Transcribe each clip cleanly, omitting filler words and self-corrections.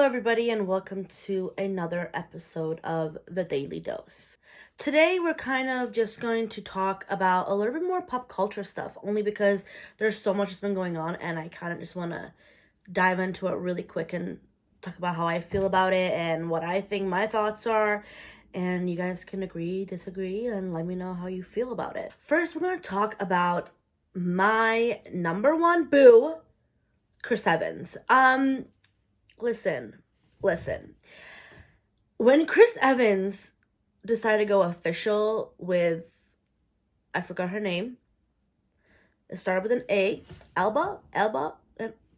everybody, and welcome to another episode of The Daily Dose. Today, we're kind of just going to talk about a little bit more pop culture stuff, only because there's so much that's been going on, and I kind of just want to dive into it really quick and talk about how I feel about it and what I think my thoughts are. And you guys can agree, disagree, and let me know how you feel about it. First, we're going to talk about my number one boo, Chris Evans. Listen. When Chris Evans decided to go official with, I forgot her name. It started with an A. Elba?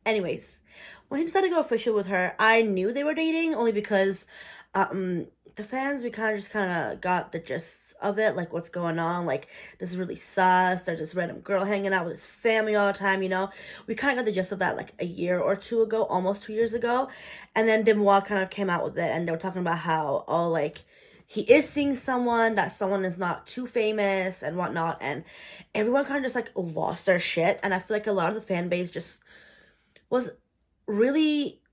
Anyways, when he decided to go official with her, I knew they were dating only because the fans, we kind of got the gist of it, like what's going on, like this is really sus, there's this random girl hanging out with his family all the time, we kind of got the gist of that like a year or two ago, almost 2 years ago, and then Dimois kind of came out with it, and they were talking about how, like, he is seeing someone, that someone is not too famous and whatnot, and everyone kind of just like lost their shit, and I feel like a lot of the fan base just was really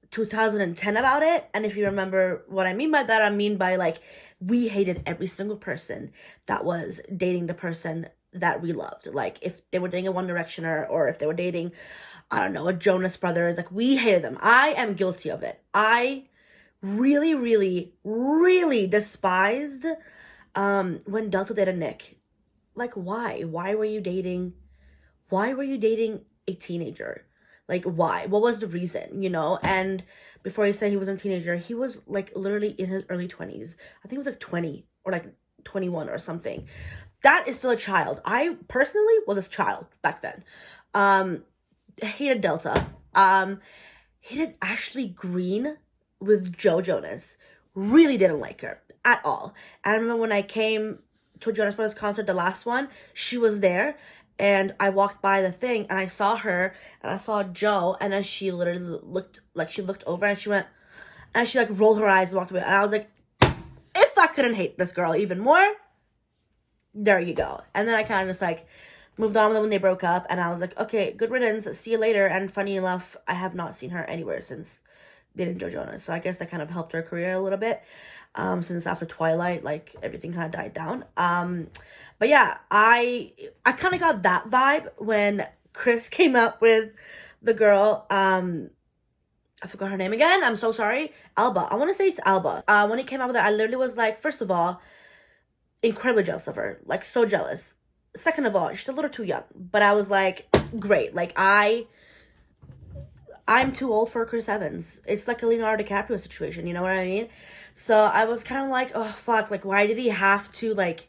2010 about it. And if you remember what I mean by that, I mean by like, we hated every single person that was dating the person that we loved. Like if they were dating a One Directioner, or if they were dating, I don't know, a Jonas Brothers, like we hated them. I am guilty of it. I really despised when Delta dated Nick. Like, why were you dating a teenager? Like, why? What was the reason, And before you say he was a teenager, he was, like, literally in his early 20s. I think he was, like, 20 or, like, 21 or something. That is still a child. I, personally, was a child back then. Hated Delta. Hated Ashley Green with Joe Jonas. Really didn't like her at all. I remember when I came to a Jonas Brothers concert, the last one, she was there. And I walked by the thing, and I saw her, and I saw Joe, and then she literally looked over, and she went, and she, like, rolled her eyes and walked away. And I was like, if I couldn't hate this girl even more, there you go. And then I kind of just, like, moved on with them when they broke up, and I was like, okay, good riddance, see you later. And funny enough, I have not seen her anywhere since dating Joe Jonas. So I guess that kind of helped her career a little bit, since after Twilight, like, everything kind of died down. But yeah, I kind of got that vibe when Chris came up with the girl, I forgot her name again, I'm so sorry, Alba. I want to say it's Alba. When he came out with it, I literally was like, first of all, incredibly jealous of her, like, so jealous. Second of all, she's a little too young, but I was like, great, like, I'm too old for Chris Evans. It's like a Leonardo DiCaprio situation, you know what I mean? So I was kind of like, oh, fuck, like, why did he have to, like,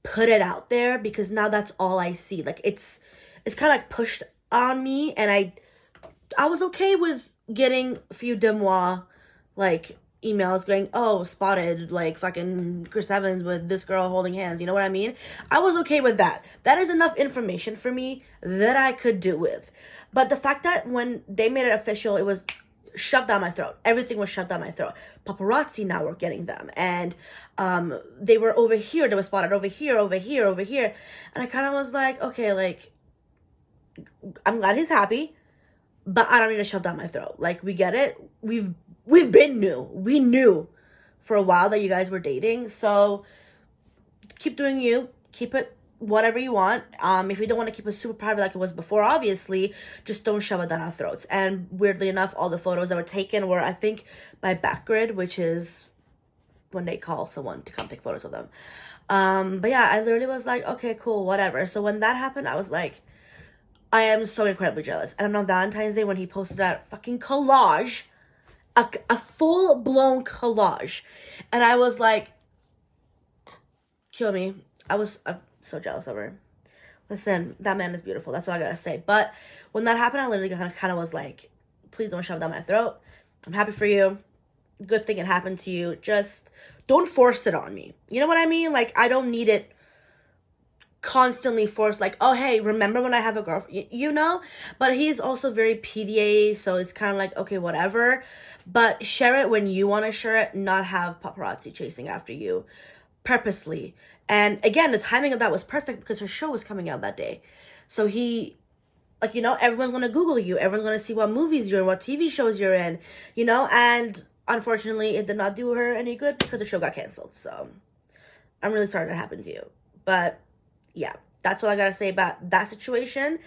put it out there? Because now that's all I see. Like, it's kind of like pushed on me, and I was okay with getting a few Dimois, like, emails going, oh, spotted, like, fucking Chris Evans with this girl holding hands, you know what I mean? I was okay with that. That is enough information for me that I could do with. But the fact that when they made it official, it was shoved down my throat. Everything was shoved down my throat. Paparazzi now were getting them, and they were over here, they were spotted over here, and I kind of was like, okay, like, I'm glad he's happy, but I don't need to shove down my throat. Like, we get it. We knew for a while that you guys were dating, so keep doing you, keep it whatever you want. If you don't want to keep it super private like it was before, obviously, just don't shove it down our throats. And weirdly enough, all the photos that were taken were, I think, by Backgrid, which is when they call someone to come take photos of them. But yeah, I literally was like, okay, cool, whatever. So when that happened, I was like, I am so incredibly jealous. And on Valentine's Day, when he posted that fucking collage, a full-blown collage, and I was like, kill me. I'm so jealous of her. Listen, that man is beautiful. That's all I gotta say. But when that happened, I literally kind of was like, please don't shove it down my throat. I'm happy for you. Good thing it happened to you. Just don't force it on me. You know what I mean? Like, I don't need it constantly forced. Like, oh, hey, remember when I have a girlfriend? You know? But he's also very PDA, so it's kind of like, okay, whatever. But share it when you want to share it, not have paparazzi chasing after you purposely. And again, the timing of that was perfect because her show was coming out that day. So he Like, you know, everyone's gonna Google you. Everyone's gonna see what movies you're in, what TV shows you're in, you know? And unfortunately, it did not do her any good because the show got canceled. So I'm really sorry that happened to you. But yeah, that's all I gotta say about that situation.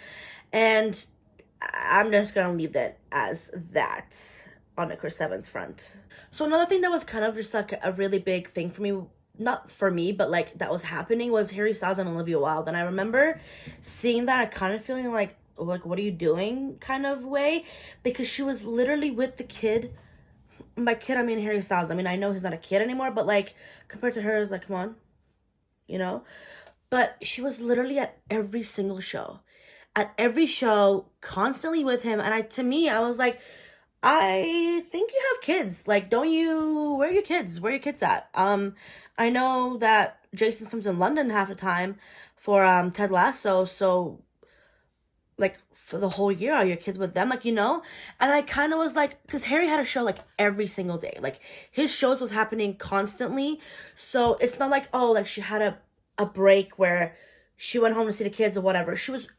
And I'm just gonna leave that as that on the Chris Evans front. So another thing that was kind of just like a really big thing for me, not for me, but like that was happening, was Harry Styles and Olivia Wilde. And I remember seeing that, I kind of feeling like what are you doing kind of way, because she was literally with the kid. By kid, I mean Harry Styles. I mean, I know he's not a kid anymore, but like compared to her, it's like, come on, you know? But she was literally at every single show. At every show, constantly with him. And to me, I was like, I think you have kids. Like, don't you, where are your kids? Where are your kids at? I know that Jason comes in London half the time for Ted Lasso, so like for the whole year, are your kids with them? Like, you know? And I kind of was like, because Harry had a show like every single day. Like his shows was happening constantly. So it's not like, oh, like she had a break where she went home to see the kids or whatever. She was,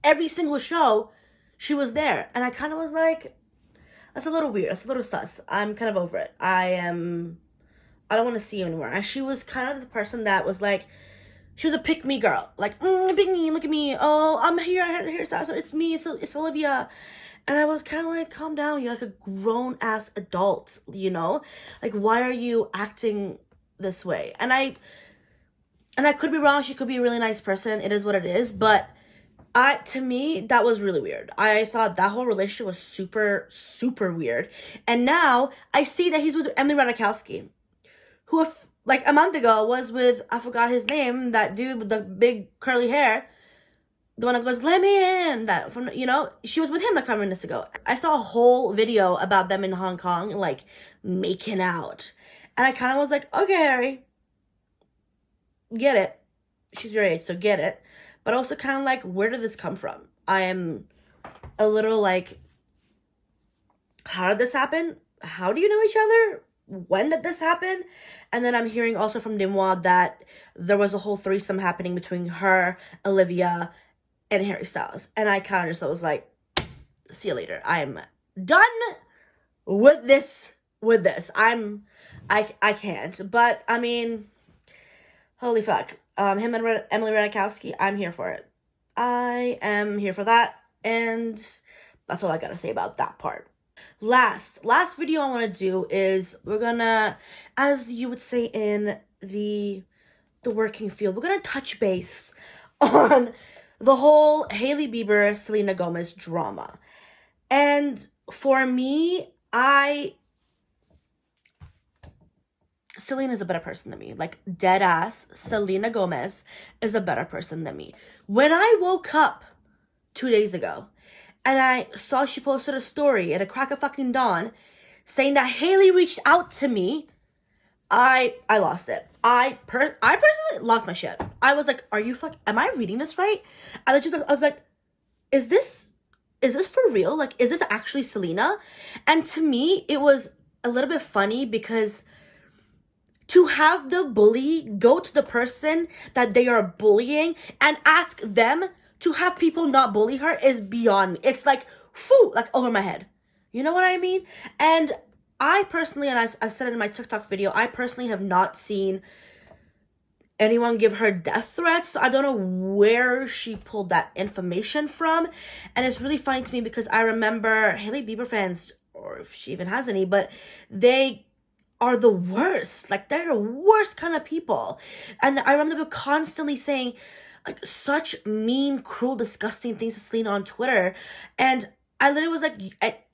every single show, she was there. And I kind of was like, that's a little weird. That's a little sus. I'm kind of over it. I don't want to see you anymore. And she was kind of the person that was like, she was a pick me girl. Like, pick me, look at me. Oh, I'm here, so it's me, it's Olivia. And I was kind of like, calm down. You're like a grown ass adult, you know? Like, why are you acting this way? And I could be wrong. She could be a really nice person. It is what it is. But to me, that was really weird. I thought that whole relationship was super, super weird. And now I see that he's with Emily Ratajkowski, who, like a month ago, was with, I forgot his name, that dude with the big curly hair, the one that goes, let me in, that from, you know, she was with him like 5 minutes ago. I saw a whole video about them in Hong Kong, like, making out. And I kind of was like, okay, Harry, get it. She's your age, so get it. But also kind of like, where did this come from? I am a little like, how did this happen? How do you know each other? When did this happen? And then I'm hearing also from Dimois that there was a whole threesome happening between her, Olivia, and Harry Styles. And I kind of just was like, see you later. I'm done with this. I can't. But I mean, holy fuck. Him and Emily Ratajkowski, I'm here for it. I am here for that. And that's all I gotta say about that part. Last video I want to do is we're gonna, as you would say in the working field, we're gonna touch base on the whole Hailey Bieber Selena Gomez drama. And for me, Selena is a better person than me. Like, dead ass, Selena Gomez is a better person than me. When I woke up 2 days ago and I saw she posted a story at a crack of fucking dawn saying that Hailey reached out to me, I lost it. I personally lost my shit. I was like, am I reading this right? I was like, is this for real? Like, is this actually Selena? And to me, it was a little bit funny because to have the bully go to the person that they are bullying and ask them to have people not bully her is beyond me. It's like, like over my head. You know what I mean? And I personally, and I said it in my TikTok video, I personally have not seen anyone give her death threats. So I don't know where she pulled that information from. And it's really funny to me because I remember Hailey Bieber fans, or if she even has any, but they are the worst. Like, they're the worst kind of people. And I remember them constantly saying like such mean, cruel, disgusting things to Selena on Twitter. And I literally was like,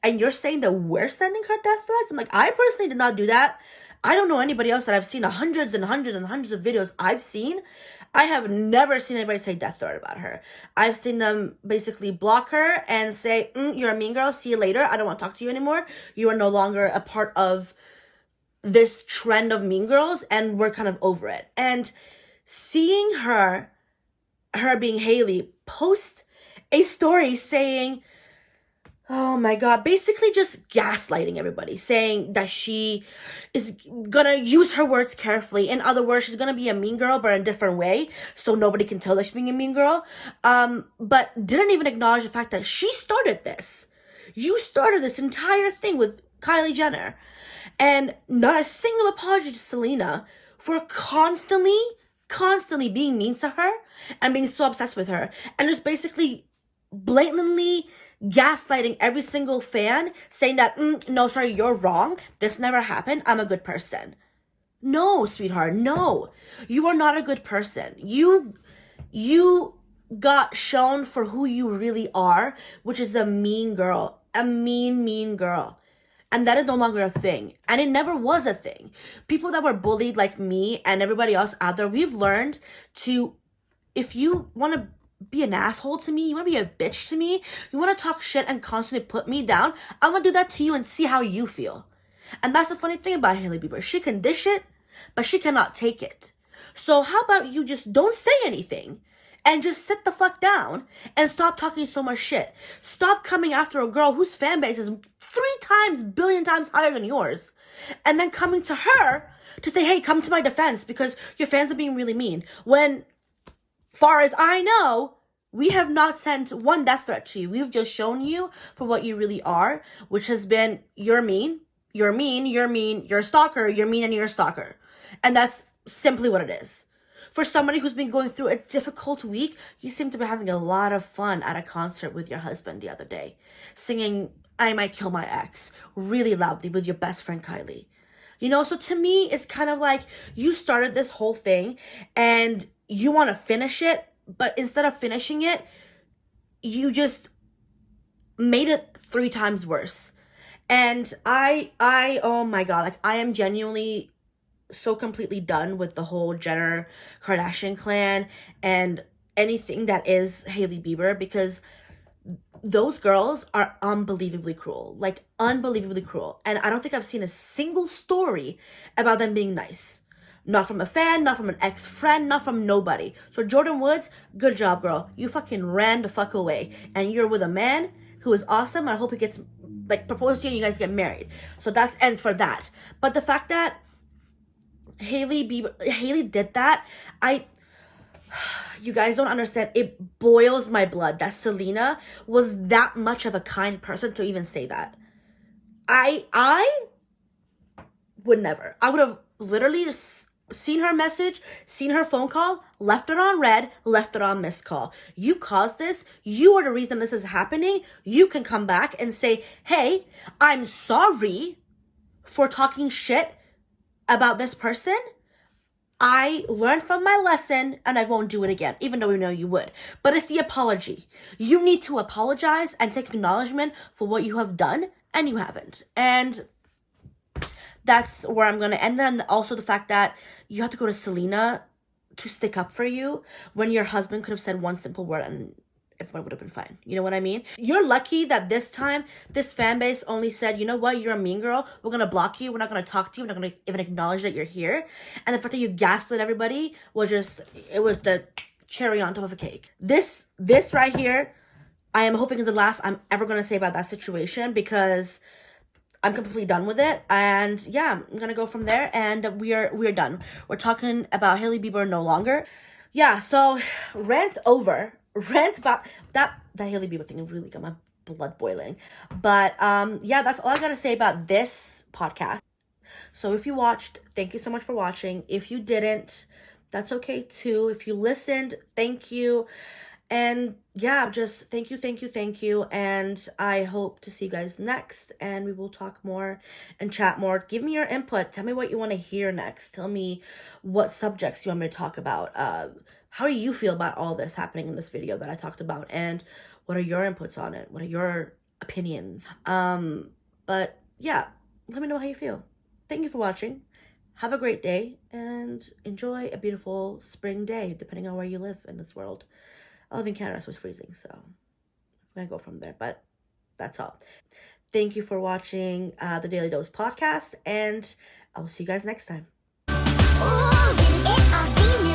and you're saying that we're sending her death threats? I'm like, I personally did not do that. I don't know anybody else that I've seen hundreds and hundreds and hundreds of videos I've seen. I have never seen anybody say death threat about her. I've seen them basically block her and say, you're a mean girl, see you later. I don't want to talk to you anymore. You are no longer a part of this trend of mean girls, and we're kind of over it. And seeing her being Hailey, post a story saying, Oh my God. Basically just gaslighting everybody, saying that she is gonna use her words carefully. In other words, she's gonna be a mean girl, but in a different way, so nobody can tell that she's being a mean girl. But didn't even acknowledge the fact that she started this. You started this entire thing with Kylie Jenner. And not a single apology to Selena for constantly being mean to her and being so obsessed with her. And just basically blatantly gaslighting every single fan, saying that, no, sorry, you're wrong. This never happened. I'm a good person. No, sweetheart, no. You are not a good person. You got shown for who you really are, which is a mean girl. A mean girl. And that is no longer a thing. And it never was a thing. People that were bullied like me and everybody else out there, we've learned to, if you want to be an asshole to me, you want to be a bitch to me, you want to talk shit and constantly put me down, I'm going to do that to you and see how you feel. And that's the funny thing about Hailey Bieber. She can dish it, but she cannot take it. So how about you just don't say anything? And just sit the fuck down and stop talking so much shit. Stop coming after a girl whose fan base is 3 billion times higher than yours. And then coming to her to say, hey, come to my defense because your fans are being really mean. When, far as I know, we have not sent one death threat to you. We've just shown you for what you really are, which has been, you're mean, you're a stalker, you're mean and you're a stalker. And that's simply what it is. For somebody who's been going through a difficult week, you seem to be having a lot of fun at a concert with your husband the other day, singing I Might Kill My Ex really loudly with your best friend Kylie. You know, so to me, it's kind of like you started this whole thing and you want to finish it, but instead of finishing it, you just made it 3 times worse. And oh my God, like I am genuinely so completely done with the whole Jenner Kardashian clan and anything that is Hailey Bieber, because those girls are unbelievably cruel, like unbelievably cruel. And I don't think I've seen a single story about them being nice. Not from a fan, not from an ex-friend, not from nobody. So Jordan Woods, good job, girl. You fucking ran the fuck away. And you're with a man who is awesome. I hope he gets, like, proposed to you and you guys get married. So that's ends for that. But the fact that Hailey did that, you guys don't understand. It boils my blood that Selena was that much of a kind person to even say that. I would never. I would have literally just seen her message, seen her phone call, left it on read, left it on missed call. You caused this. You are the reason this is happening. You can come back and say, hey, I'm sorry for talking shit about this person. I learned from my lesson and I won't do it again, even though we know you would. But it's the apology. You need to apologize and take acknowledgement for what you have done, and you haven't. And that's where I'm going to end. And also the fact that you have to go to Selena to stick up for you when your husband could have said one simple word and everyone would have been fine. You know what I mean? You're lucky that this time, this fan base only said, you know what, you're a mean girl. We're going to block you. We're not going to talk to you. We're not going to even acknowledge that you're here. And the fact that you gaslit everybody was just, it was the cherry on top of a cake. This right here, I am hoping is the last I'm ever going to say about that situation, because I'm completely done with it. And yeah, I'm going to go from there, and we are done. We're talking about Hailey Bieber no longer. Yeah, so rant over. Rant about that Hailey Bieber thing really got my blood boiling. But yeah, that's all I gotta say about this podcast. So if you watched, thank you so much for watching. If you didn't, that's okay too. If you listened, thank you. And yeah, just thank you. And I hope to see you guys next, and we will talk more and chat more. Give me your input. Tell me what you want to hear next. Tell me what subjects you want me to talk about. How do you feel about all this happening in this video that I talked about? And what are your inputs on it? What are your opinions? But yeah, let me know how you feel. Thank you for watching. Have a great day and enjoy a beautiful spring day, depending on where you live in this world. I live in Canada, so it's freezing, so I'm gonna go from there, but that's all. Thank you for watching the Daily Dose podcast, and I will see you guys next time. Ooh,